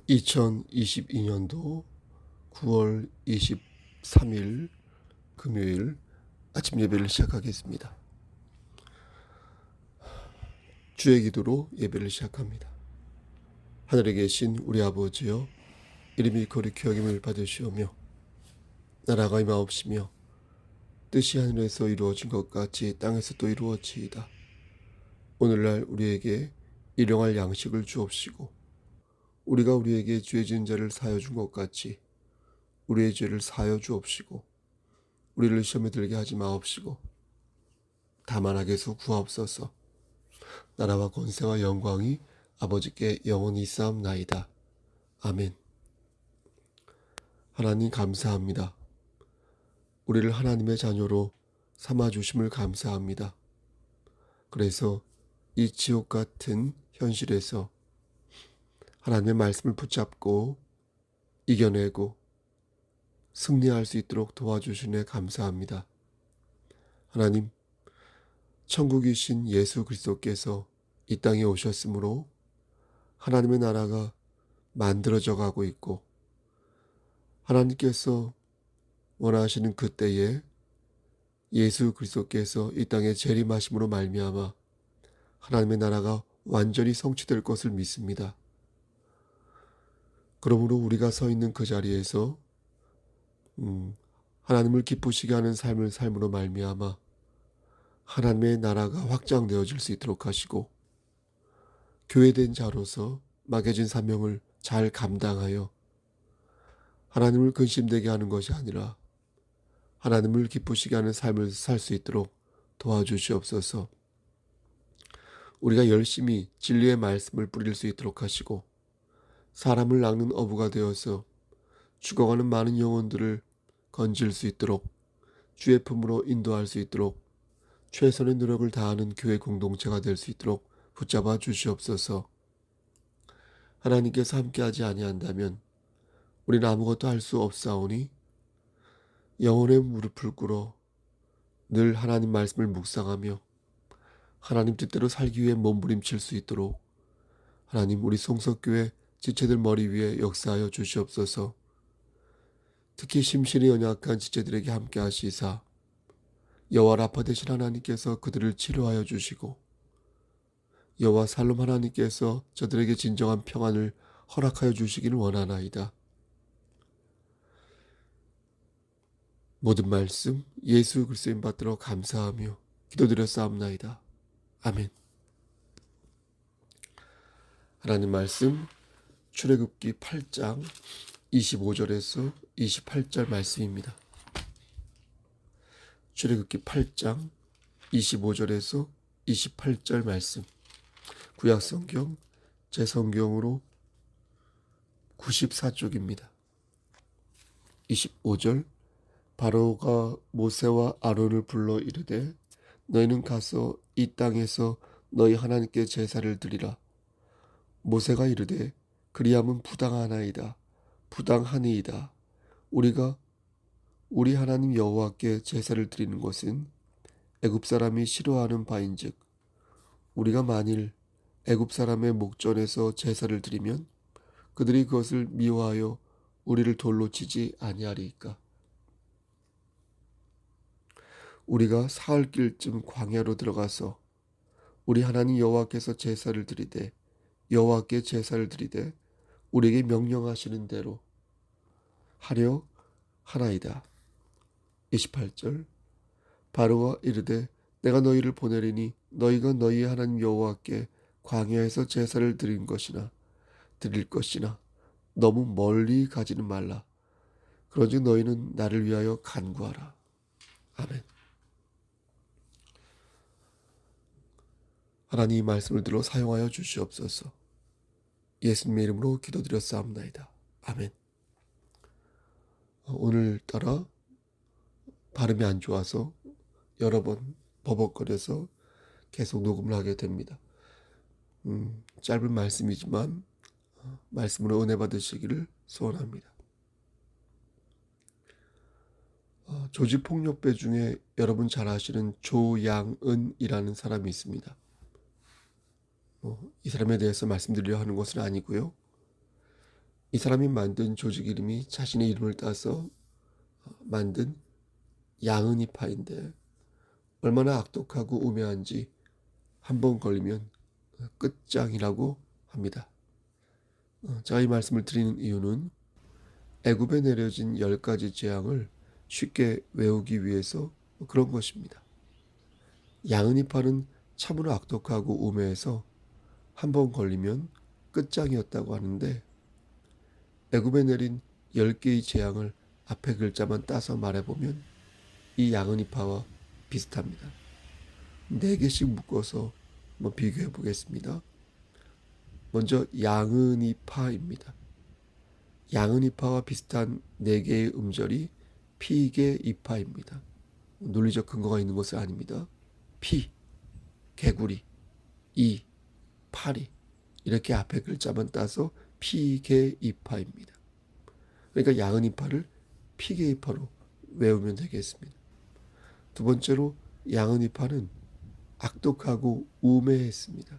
2022년도 9월 23일 금요일 아침 예배를 시작하겠습니다. 주의 기도로 예배를 시작합니다. 하늘에 계신 우리 아버지여, 이름이 거룩히 여김을 받으시오며 나라가 임하옵시며 뜻이 하늘에서 이루어진 것 같이 땅에서 또 이루어지이다. 오늘날 우리에게 일용할 양식을 주옵시고 우리가 우리에게 죄 지은 자를 사하여 준 것 같이 우리의 죄를 사하여 주옵시고 우리를 시험에 들게 하지 마옵시고 다만 악에서 구하옵소서. 나라와 권세와 영광이 아버지께 영원히 있사옵나이다. 아멘. 하나님 감사합니다. 우리를 하나님의 자녀로 삼아주심을 감사합니다. 그래서 이 지옥 같은 현실에서 하나님의 말씀을 붙잡고 이겨내고 승리할 수 있도록 도와주시네 감사합니다. 하나님, 천국이신 예수 그리스도께서 이 땅에 오셨으므로 하나님의 나라가 만들어져 가고 있고, 하나님께서 원하시는 그때에 예수 그리스도께서 이 땅에 재림하심으로 말미암아 하나님의 나라가 완전히 성취될 것을 믿습니다. 그러므로 우리가 서 있는 그 자리에서 하나님을 기쁘시게 하는 삶을 삶으로 말미암아 하나님의 나라가 확장되어질 수 있도록 하시고, 교회된 자로서 맡겨진 사명을 잘 감당하여 하나님을 근심되게 하는 것이 아니라 하나님을 기쁘시게 하는 삶을 살 수 있도록 도와주시옵소서. 우리가 열심히 진리의 말씀을 뿌릴 수 있도록 하시고, 사람을 낚는 어부가 되어서 죽어가는 많은 영혼들을 건질 수 있도록, 주의 품으로 인도할 수 있도록 최선의 노력을 다하는 교회 공동체가 될 수 있도록 붙잡아 주시옵소서. 하나님께서 함께하지 아니한다면 우리는 아무것도 할 수 없사오니 영혼의 무릎을 꿇어 늘 하나님 말씀을 묵상하며 하나님 뜻대로 살기 위해 몸부림칠 수 있도록 하나님, 우리 송석교회 지체들 머리 위에 역사하여 주시옵소서. 특히 심신이 연약한 지체들에게 함께 하시사 여호와 라파 되신 하나님께서 그들을 치료하여 주시고, 여호와 살롬 하나님께서 저들에게 진정한 평안을 허락하여 주시기를 원하나이다. 모든 말씀 예수 그리스도인 받들어 감사하며 기도드렸사옵나이다. 아멘. 하나님 말씀 출애굽기 8장 25절에서 28절 말씀입니다. 출애굽기 8장 25절에서 28절 말씀, 구약성경 제 성경으로 94쪽입니다. 25절, 바로가 모세와 아론을 불러 이르되 너희는 가서 이 땅에서 너희 하나님께 제사를 드리라. 모세가 이르되 그리함은 부당하나이다. 부당하니이다. 우리가 우리 하나님 여호와께 제사를 드리는 것은 애굽 사람이 싫어하는 바인즉, 우리가 만일 애굽 사람의 목전에서 제사를 드리면 그들이 그것을 미워하여 우리를 돌로 치지 아니하리이까. 우리가 사흘 길쯤 광야로 들어가서 우리 하나님 여호와께서 제사를 드리되 여호와께 제사를 드리되 우리에게 명령하시는 대로 하려 하나이다. 28절, 바로가 이르되 내가 너희를 보내리니 너희가 너희 하나님 여호와께 광야에서 제사를 드릴 것이나 너무 멀리 가지는 말라. 그런즉 너희는 나를 위하여 간구하라. 아멘. 하나님 이 말씀을 들어 사용하여 주시옵소서. 예수님의 이름으로 기도드렸사옵나이다. 아멘. 오늘따라 발음이 안 좋아서 여러 번 버벅거려서 계속 녹음을 하게 됩니다. 짧은 말씀이지만 말씀으로 은혜 받으시기를 소원합니다. 조직폭력배 중에 여러분 잘 아시는 조양은이라는 사람이 있습니다. 이 사람에 대해서 말씀드리려 하는 것은 아니고요. 이 사람이 만든 조직 이름이 자신의 이름을 따서 만든 양은이파인데 얼마나 악독하고 우매한지 한 번 걸리면 끝장이라고 합니다. 제가 이 말씀을 드리는 이유는 애굽에 내려진 10가지 재앙을 쉽게 외우기 위해서 그런 것입니다. 양은이파는 참으로 악독하고 우매해서 한 번 걸리면 끝장이었다고 하는데 애굽에 내린 10개의 재앙을 앞에 글자만 따서 말해보면 이 양은이파와 비슷합니다. 4개씩 묶어서 한번 비교해 보겠습니다. 먼저 양은이파입니다. 양은이파와 비슷한 4개의 음절이 피개 이파입니다. 논리적 근거가 있는 것은 아닙니다. 피, 개구리, 이, 파리 이렇게 앞에 글자만 따서 피개 이파입니다. 그러니까 양은이파를 피개 이파로 외우면 되겠습니다. 두 번째로 양은이파는 악독하고 우매했습니다.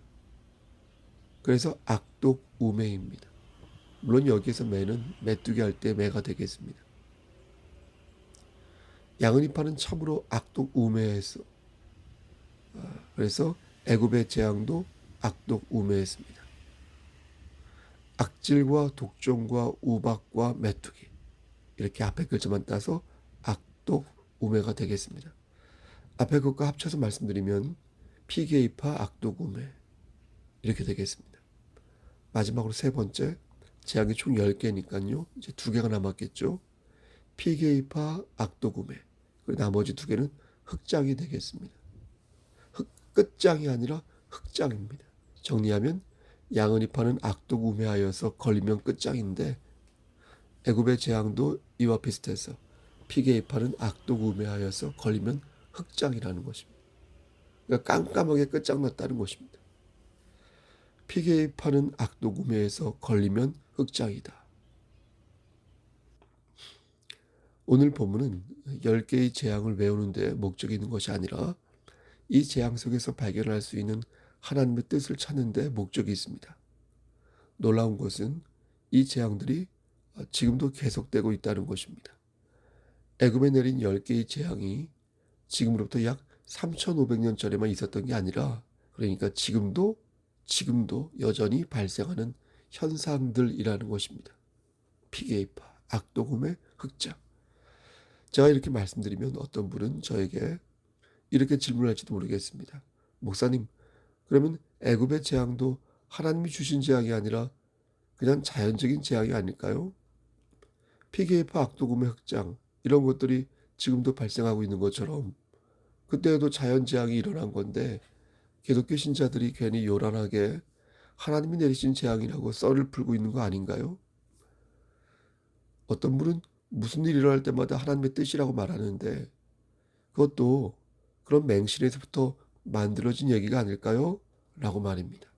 그래서 악독 우매입니다. 물론 여기에서 매는 메뚜기 할 때 매가 되겠습니다. 양은이파는 참으로 악독 우매해서 그래서 애굽의 재앙도 악독 우매했습니다. 악질과 독종과 우박과 메뚜기 이렇게 앞에 글자만 따서 악독 우매가 되겠습니다. 앞에 것과 합쳐서 말씀드리면 피게이파 악독 우매 이렇게 되겠습니다. 마지막으로 세 번째 재앙이 총 10개니까요. 이제 2개가 남았겠죠. 피게이파 악독 우매 그리고 나머지 2개는 흑장이 되겠습니다. 끝장이 아니라 흑장입니다. 정리하면 양은이파는 악독 우매하여서 걸리면 끝장인데 애굽의 재앙도 이와 비슷해서 피게이파는 악독 우매하여서 걸리면 흑장이라는 것입니다. 그러니까 깜깜하게 끝장났다는 것입니다. 피게이파는 악독 우매해서 걸리면 흑장이다. 오늘 본문은 10개의 재앙을 외우는 데 목적이 있는 것이 아니라 이 재앙 속에서 발견할 수 있는 하나님의 뜻을 찾는 데 목적이 있습니다. 놀라운 것은 이 재앙들이 지금도 계속되고 있다는 것입니다. 애굽에 내린 10개의 재앙이 지금으로부터 약 3,500년 전에만 있었던 게 아니라 그러니까 지금도 여전히 발생하는 현상들이라는 것입니다. 피게이파, 악독음의 흑장. 제가 이렇게 말씀드리면 어떤 분은 저에게 이렇게 질문할지도 모르겠습니다. 목사님, 그러면 애굽의 재앙도 하나님이 주신 재앙이 아니라 그냥 자연적인 재앙이 아닐까요? 피게이파, 악독음의 흑장 이런 것들이 지금도 발생하고 있는 것처럼 그때에도 자연재앙이 일어난 건데 기독교 신자들이 괜히 요란하게 하나님이 내리신 재앙이라고 썰을 풀고 있는 거 아닌가요? 어떤 분은 무슨 일이 일어날 때마다 하나님의 뜻이라고 말하는데 그것도 그런 맹신에서부터 만들어진 얘기가 아닐까요? 라고 말입니다.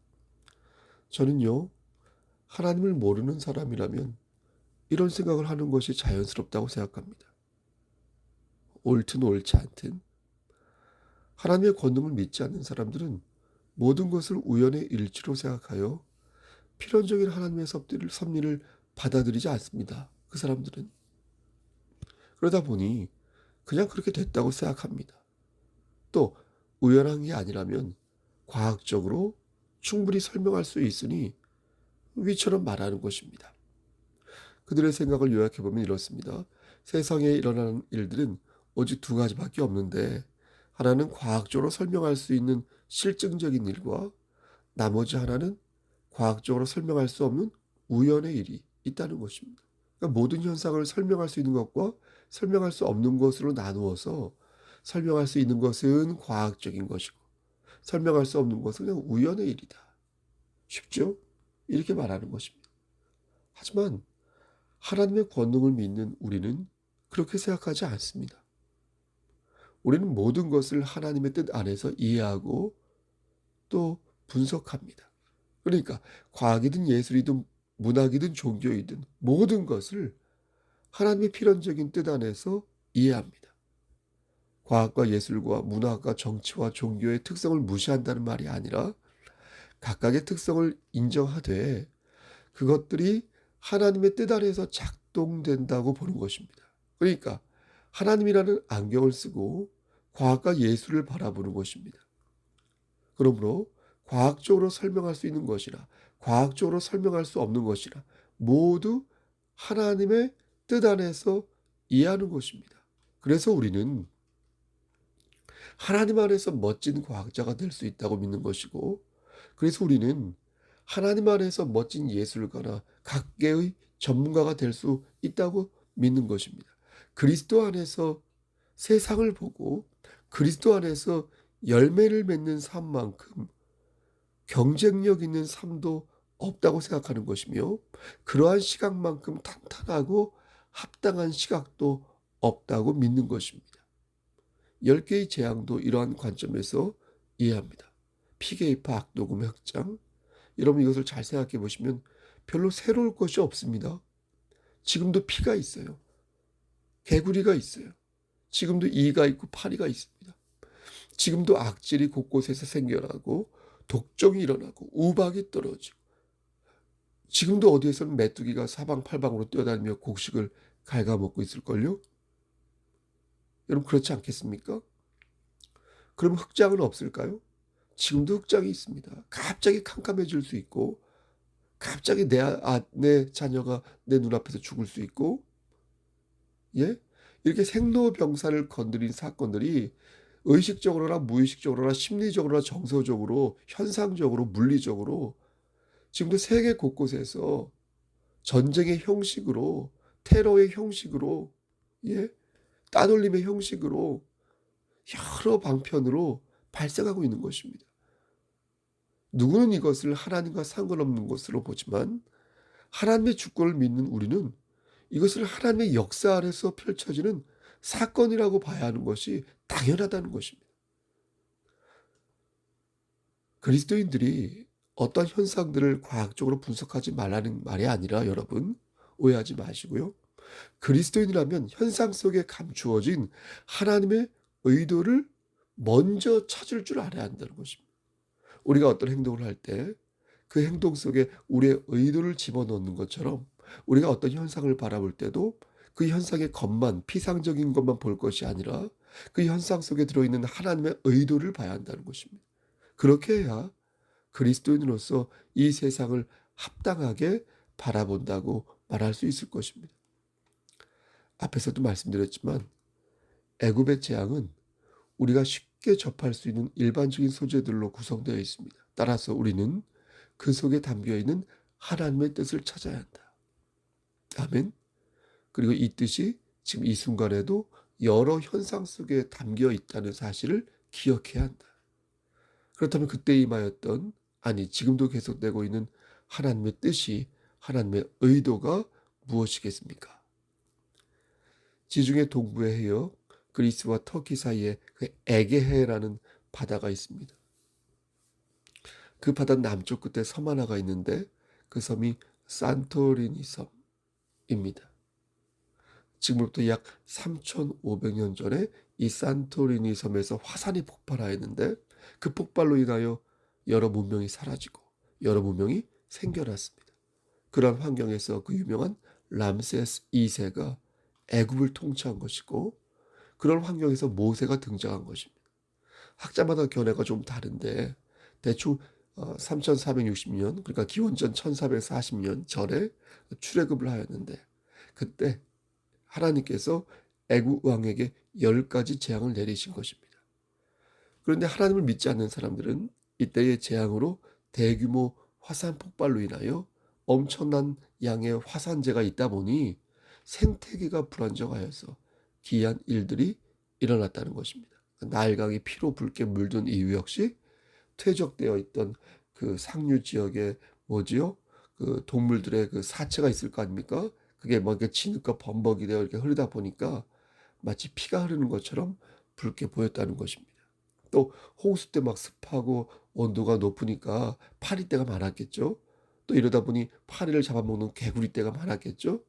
저는요, 하나님을 모르는 사람이라면 이런 생각을 하는 것이 자연스럽다고 생각합니다. 옳든 옳지 않든 하나님의 권능을 믿지 않는 사람들은 모든 것을 우연의 일치로 생각하여 필연적인 하나님의 섭리를 받아들이지 않습니다. 그 사람들은. 그러다 보니 그냥 그렇게 됐다고 생각합니다. 또 우연한 게 아니라면 과학적으로 충분히 설명할 수 있으니 위처럼 말하는 것입니다. 그들의 생각을 요약해보면 이렇습니다. 세상에 일어나는 일들은 오직 2가지밖에 없는데 하나는 과학적으로 설명할 수 있는 실증적인 일과 나머지 하나는 과학적으로 설명할 수 없는 우연의 일이 있다는 것입니다. 그러니까 모든 현상을 설명할 수 있는 것과 설명할 수 없는 것으로 나누어서 설명할 수 있는 것은 과학적인 것이고 설명할 수 없는 것은 그냥 우연의 일이다. 쉽죠? 이렇게 말하는 것입니다. 하지만 하나님의 권능을 믿는 우리는 그렇게 생각하지 않습니다. 우리는 모든 것을 하나님의 뜻 안에서 이해하고 또 분석합니다. 그러니까 과학이든 예술이든 문학이든 종교이든 모든 것을 하나님의 필연적인 뜻 안에서 이해합니다. 과학과 예술과 문화과 정치와 종교의 특성을 무시한다는 말이 아니라 각각의 특성을 인정하되 그것들이 하나님의 뜻 안에서 작동된다고 보는 것입니다. 그러니까 하나님이라는 안경을 쓰고 과학과 예술을 바라보는 것입니다. 그러므로 과학적으로 설명할 수 있는 것이나 과학적으로 설명할 수 없는 것이나 모두 하나님의 뜻 안에서 이해하는 것입니다. 그래서 우리는 하나님 안에서 멋진 과학자가 될 수 있다고 믿는 것이고, 그래서 우리는 하나님 안에서 멋진 예술가나 각계의 전문가가 될 수 있다고 믿는 것입니다. 그리스도 안에서 세상을 보고 그리스도 안에서 열매를 맺는 삶만큼 경쟁력 있는 삶도 없다고 생각하는 것이며, 그러한 시각만큼 탄탄하고 합당한 시각도 없다고 믿는 것입니다. 10개의 재앙도 이러한 관점에서 이해합니다. 피게이파 악독음의 흑장. 여러분 이것을 잘 생각해 보시면 별로 새로울 것이 없습니다. 지금도 피가 있어요. 개구리가 있어요. 지금도 이가 있고 파리가 있습니다. 지금도 악질이 곳곳에서 생겨나고 독종이 일어나고 우박이 떨어지고, 지금도 어디에서는 메뚜기가 사방팔방으로 뛰어다니며 곡식을 갉아먹고 있을걸요? 여러분 그렇지 않겠습니까? 그럼 흑장은 없을까요? 지금도 흑장이 있습니다. 갑자기 캄캄해질 수 있고, 갑자기 내 자녀가 내 눈앞에서 죽을 수 있고, 예? 이렇게 생로병사를 건드린 사건들이 의식적으로나 무의식적으로나 심리적으로나 정서적으로 현상적으로 물리적으로 지금도 세계 곳곳에서 전쟁의 형식으로, 테러의 형식으로, 예? 따돌림의 형식으로 여러 방편으로 발생하고 있는 것입니다. 누구는 이것을 하나님과 상관없는 것으로 보지만 하나님의 주권을 믿는 우리는 이것을 하나님의 역사 안에서 펼쳐지는 사건이라고 봐야 하는 것이 당연하다는 것입니다. 그리스도인들이 어떤 현상들을 과학적으로 분석하지 말라는 말이 아니라, 여러분 오해하지 마시고요. 그리스도인이라면 현상 속에 감추어진 하나님의 의도를 먼저 찾을 줄 알아야 한다는 것입니다. 우리가 어떤 행동을 할 때 그 행동 속에 우리의 의도를 집어넣는 것처럼, 우리가 어떤 현상을 바라볼 때도 그 현상의 겉만, 피상적인 것만 볼 것이 아니라 그 현상 속에 들어있는 하나님의 의도를 봐야 한다는 것입니다. 그렇게 해야 그리스도인으로서 이 세상을 합당하게 바라본다고 말할 수 있을 것입니다. 앞에서도 말씀드렸지만 애굽의 재앙은 우리가 쉽게 접할 수 있는 일반적인 소재들로 구성되어 있습니다. 따라서 우리는 그 속에 담겨있는 하나님의 뜻을 찾아야 한다. 아멘. 그리고 이 뜻이 지금 이 순간에도 여러 현상 속에 담겨 있다는 사실을 기억해야 한다. 그렇다면 그때 임하였던, 아니 지금도 계속되고 있는 하나님의 뜻이, 하나님의 의도가 무엇이겠습니까? 지중해 동부의 해역 그리스와 터키 사이에 그 에게해라는 바다가 있습니다. 그 바다 남쪽 끝에 섬 하나가 있는데 그 섬이 산토리니 섬입니다. 지금부터 약 3,500년 전에 이 산토리니 섬에서 화산이 폭발하였는데, 그 폭발로 인하여 여러 문명이 사라지고 여러 문명이 생겨났습니다. 그러한 환경에서 그 유명한 람세스 2세가 애굽을 통치한 것이고, 그런 환경에서 모세가 등장한 것입니다. 학자마다 견해가 좀 다른데 대충 3460년, 그러니까 기원전 1440년 전에 출애굽을 하였는데, 그때 하나님께서 애굽 왕에게 10가지 재앙을 내리신 것입니다. 그런데 하나님을 믿지 않는 사람들은 이때의 재앙으로 대규모 화산 폭발로 인하여 엄청난 양의 화산재가 있다 보니 생태계가 불안정하여서 기이한 일들이 일어났다는 것입니다. 나일강이 피로 붉게 물든 이유 역시 퇴적되어 있던 그 상류 지역에 그 동물들의 그 사체가 있을 거 아닙니까? 그게 뭐 이렇게 진흙과 범벅이 되어 이렇게 흐르다 보니까 마치 피가 흐르는 것처럼 붉게 보였다는 것입니다. 또 홍수 때 막 습하고 온도가 높으니까 파리떼가 많았겠죠. 또 이러다 보니 파리를 잡아먹는 개구리떼가 많았겠죠.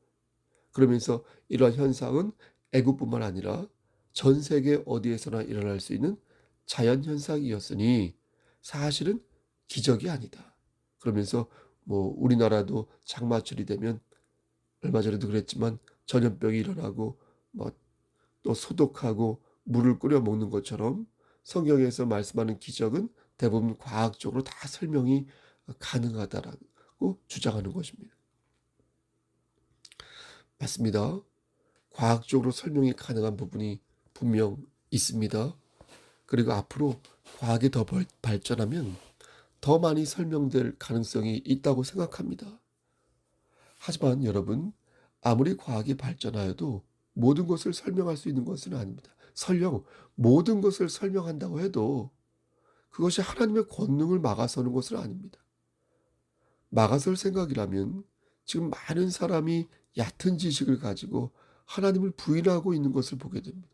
그러면서 이러한 현상은 애굽뿐만 아니라 전 세계 어디에서나 일어날 수 있는 자연현상이었으니 사실은 기적이 아니다. 그러면서 뭐 우리나라도 장마철이 되면 얼마 전에도 그랬지만 전염병이 일어나고 뭐 또 소독하고 물을 끓여 먹는 것처럼 성경에서 말씀하는 기적은 대부분 과학적으로 다 설명이 가능하다라고 주장하는 것입니다. 맞습니다. 과학적으로 설명이 가능한 부분이 분명 있습니다. 그리고 앞으로 과학이 더 발전하면 더 많이 설명될 가능성이 있다고 생각합니다. 하지만 여러분, 아무리 과학이 발전하여도 모든 것을 설명할 수 있는 것은 아닙니다. 설령 모든 것을 설명한다고 해도 그것이 하나님의 권능을 막아서는 것은 아닙니다. 막아설 생각이라면 지금 많은 사람이 얕은 지식을 가지고 하나님을 부인하고 있는 것을 보게 됩니다.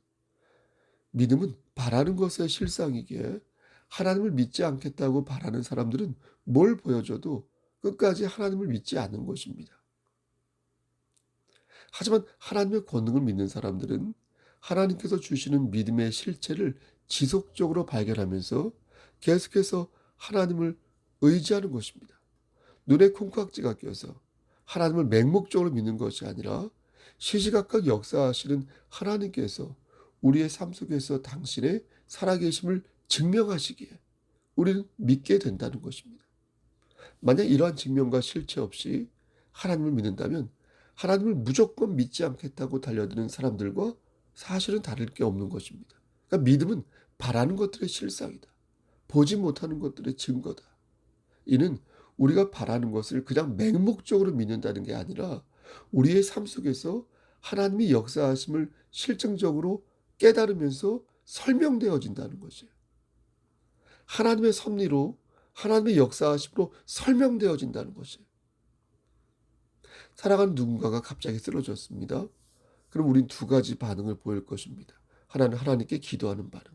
믿음은 바라는 것의 실상이기에 하나님을 믿지 않겠다고 바라는 사람들은 뭘 보여줘도 끝까지 하나님을 믿지 않는 것입니다. 하지만 하나님의 권능을 믿는 사람들은 하나님께서 주시는 믿음의 실체를 지속적으로 발견하면서 계속해서 하나님을 의지하는 것입니다. 눈에 콩깍지가 껴서 하나님을 맹목적으로 믿는 것이 아니라 시시각각 역사하시는 하나님께서 우리의 삶 속에서 당신의 살아계심을 증명하시기에 우리는 믿게 된다는 것입니다. 만약 이러한 증명과 실체 없이 하나님을 믿는다면 하나님을 무조건 믿지 않겠다고 달려드는 사람들과 사실은 다를 게 없는 것입니다. 그러니까 믿음은 바라는 것들의 실상이다. 보지 못하는 것들의 증거다. 이는 우리가 바라는 것을 그냥 맹목적으로 믿는다는 게 아니라 우리의 삶 속에서 하나님이 역사하심을 실증적으로 깨달으면서 설명되어진다는 것이에요. 하나님의 섭리로 하나님의 역사하심으로 설명되어진다는 것이에요. 사랑하는 누군가가 갑자기 쓰러졌습니다. 그럼 우린 두 가지 반응을 보일 것입니다. 하나는 하나님께 기도하는 반응,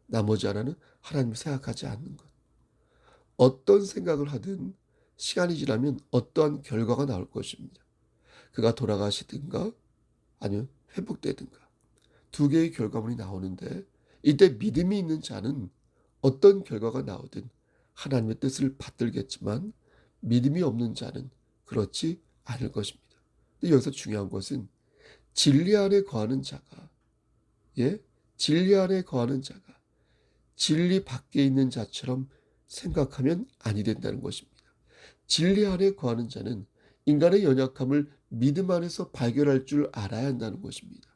나머지 하나는 하나님을 생각하지 않는 것. 어떤 생각을 하든 시간이 지나면 어떠한 결과가 나올 것입니다. 그가 돌아가시든가 아니면 회복되든가 두 개의 결과물이 나오는데 이때 믿음이 있는 자는 어떤 결과가 나오든 하나님의 뜻을 받들겠지만 믿음이 없는 자는 그렇지 않을 것입니다. 근데 여기서 중요한 것은 진리 안에 거하는 자가 진리 안에 거하는 자가 진리 밖에 있는 자처럼 생각하면 아니 된다는 것입니다. 진리 안에 거하는 자는 인간의 연약함을 믿음 안에서 발견할 줄 알아야 한다는 것입니다.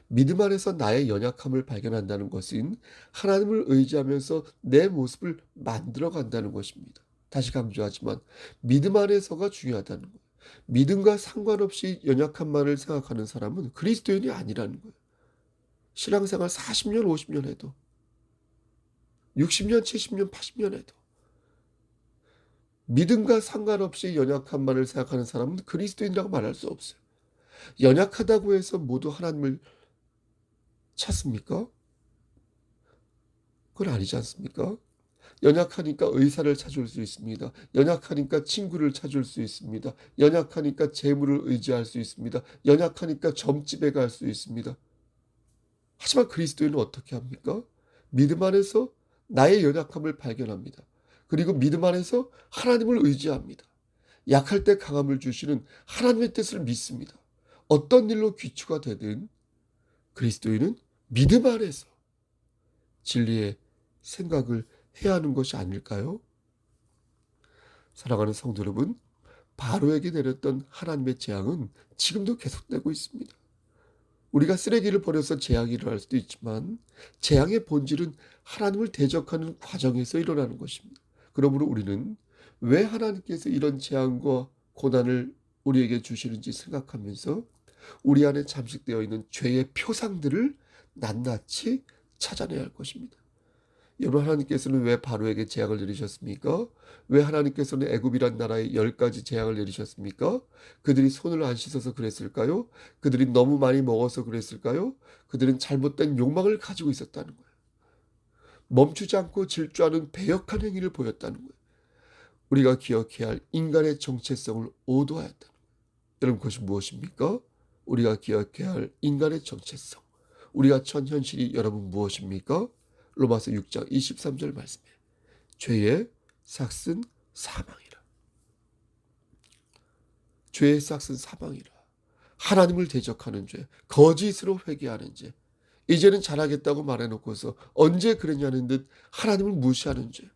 믿음 안에서 나의 연약함을 발견한다는 것은 하나님을 의지하면서 내 모습을 만들어 간다는 것입니다. 다시 강조하지만 믿음 안에서가 중요하다는 거예요. 믿음과 상관없이 연약함만을 생각하는 사람은 그리스도인이 아니라는 거예요. 신앙생활 40년, 50년 해도 60년, 70년, 80년 해도 믿음과 상관없이 연약함만을 생각하는 사람은 그리스도인이라고 말할 수 없어요. 연약하다고 해서 모두 하나님을 찾습니까? 그건 아니지 않습니까? 연약하니까 의사를 찾을 수 있습니다. 연약하니까 친구를 찾을 수 있습니다. 연약하니까 재물을 의지할 수 있습니다. 연약하니까 점집에 갈 수 있습니다. 하지만 그리스도인은 어떻게 합니까? 믿음 안에서 나의 연약함을 발견합니다. 그리고 믿음 안에서 하나님을 의지합니다. 약할 때 강함을 주시는 하나님의 뜻을 믿습니다. 어떤 일로 귀추가 되든 그리스도인은 믿음 안에서 진리의 생각을 해야 하는 것이 아닐까요? 사랑하는 성도 여러분, 바로에게 내렸던 하나님의 재앙은 지금도 계속되고 있습니다. 우리가 쓰레기를 버려서 재앙이 일어날 수도 있지만 재앙의 본질은 하나님을 대적하는 과정에서 일어나는 것입니다. 그러므로 우리는 왜 하나님께서 이런 재앙과 고난을 우리에게 주시는지 생각하면서 우리 안에 잠식되어 있는 죄의 표상들을 낱낱이 찾아내야 할 것입니다. 여러분, 하나님께서는 왜 바로에게 재앙을 내리셨습니까? 왜 하나님께서는 애굽이란 나라에 10가지 재앙을 내리셨습니까? 그들이 손을 안 씻어서 그랬을까요? 그들이 너무 많이 먹어서 그랬을까요? 그들은 잘못된 욕망을 가지고 있었다는 거예요. 멈추지 않고 질주하는 배역한 행위를 보였다는 거예요. 우리가 기억해야 할 인간의 정체성을 오도하였다는 거예요. 여러분, 그것이 무엇입니까? 우리가 기억해야 할 인간의 정체성. 우리가 처한 현실이 여러분 무엇입니까? 로마서 6장 23절 말씀에 죄의 삭은 사망이라. 죄의 삭은 사망이라. 하나님을 대적하는 죄, 거짓으로 회개하는 죄, 이제는 잘하겠다고 말해놓고서 언제 그랬냐는 듯 하나님을 무시하는 죄,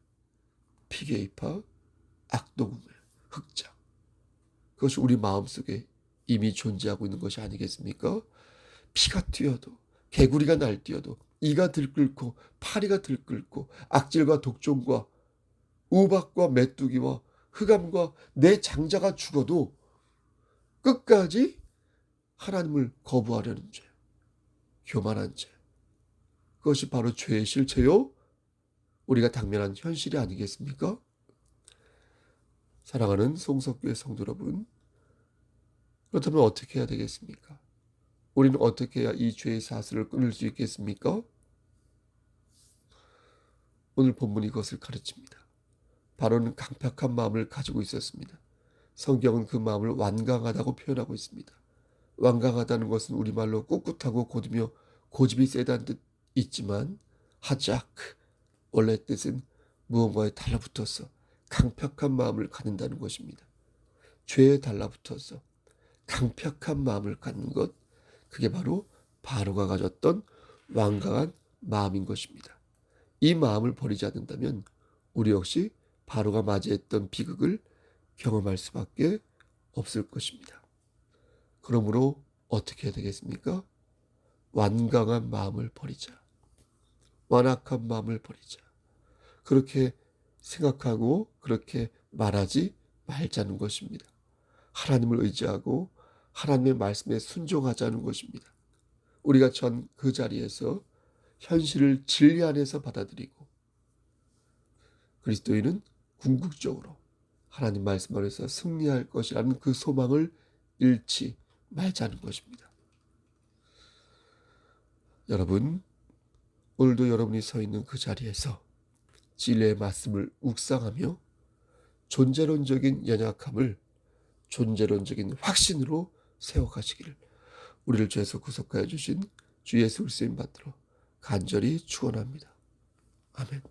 피계입파, 악동의 흑자, 그것이 우리 마음속에 이미 존재하고 있는 것이 아니겠습니까? 피가 튀어도, 개구리가 날뛰어도, 이가 들끓고 파리가 들끓고 악질과 독종과 우박과 메뚜기와 흑암과 내 장자가 죽어도 끝까지 하나님을 거부하려는 죄, 교만한 죄, 그것이 바로 죄의 실체요, 우리가 당면한 현실이 아니겠습니까? 사랑하는 송석교회 성도 여러분, 그렇다면 어떻게 해야 되겠습니까? 우리는 어떻게 해야 이 죄의 사슬을 끊을 수 있겠습니까? 오늘 본문이 그것을 가르칩니다. 바로는 강팍한 마음을 가지고 있었습니다. 성경은 그 마음을 완강하다고 표현하고 있습니다. 완강하다는 것은 우리말로 꿋꿋하고 고두며 고집이 세다는 뜻 있지만 하자크, 원래 뜻은 무언가에 달라붙어서 강팍한 마음을 갖는다는 것입니다. 죄에 달라붙어서 강팍한 마음을 갖는 것, 그게 바로 바로가 가졌던 완강한 마음인 것입니다. 이 마음을 버리지 않는다면 우리 역시 바로가 맞이했던 비극을 경험할 수밖에 없을 것입니다. 그러므로 어떻게 해야 되겠습니까? 완강한 마음을 버리자. 완악한 마음을 버리자. 그렇게 생각하고 그렇게 말하지 말자는 것입니다. 하나님을 의지하고 하나님의 말씀에 순종하자는 것입니다. 우리가 전 그 자리에서 현실을 진리 안에서 받아들이고 그리스도인은 궁극적으로 하나님 말씀 안에서 승리할 것이라는 그 소망을 잃지 말자는 것입니다. 여러분, 오늘도 여러분이 서 있는 그 자리에서 진리의 말씀을 묵상하며 존재론적인 연약함을 존재론적인 확신으로 세워가시기를 우리를 죄에서 구속하여 주신 주 예수 그리스도인 받들어 간절히 축원합니다. 아멘.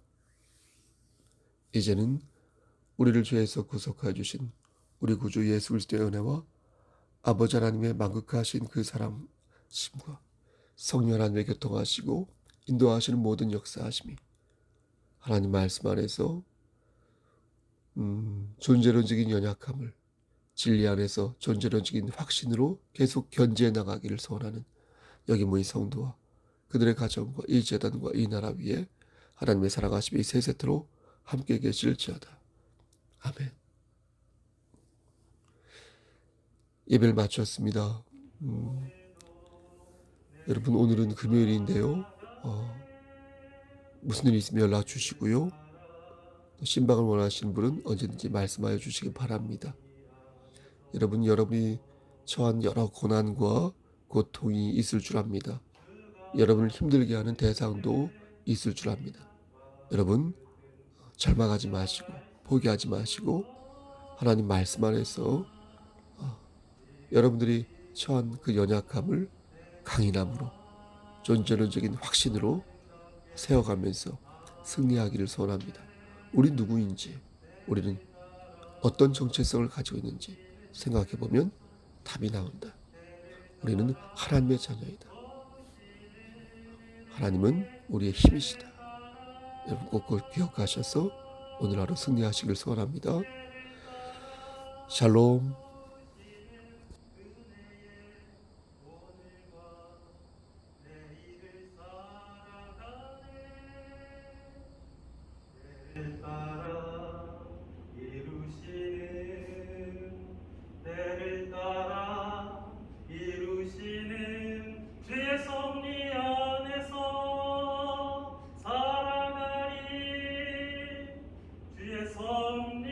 이제는 우리를 죄에서 구속하여 주신 우리 구주 예수 그리스도의 은혜와 아버지 하나님의 만극하신 그 사랑심과 성령 하나님의 교통하시고 인도하시는 모든 역사하심이 하나님 말씀 안에서 존재론적인 연약함을 진리 안에서 존재론적인 확신으로 계속 견지해 나가기를 소원하는 여기 모인 성도와 그들의 가정과 이 재단과 이 나라 위에 하나님의 사랑하심이 세세토록 함께 계실지어다. 아멘. 예배를 마쳤습니다. 여러분, 오늘은 금요일인데요. 무슨 일 있으면 연락 주시고요. 신방을 원하시는 분은 언제든지 말씀하여 주시기 바랍니다. 여러분이 처한 여러 고난과 고통이 있을 줄 압니다. 여러분을 힘들게 하는 대상도 있을 줄 압니다. 여러분, 절망하지 마시고 포기하지 마시고 하나님 말씀 안에서 여러분들이 처한 그 연약함을 강인함으로 존재론적인 확신으로 세워가면서 승리하기를 소원합니다. 우리 누구인지, 우리는 어떤 정체성을 가지고 있는지 생각해보면 답이 나온다. 우리는 하나님의 자녀이다. 하나님은 우리의 힘이시다. 여러분 꼭 그걸 기억하셔서 오늘 하루 승리하시길 소원합니다. 샬롬. 주의 섭리 안에서 살아가리 주의 섭리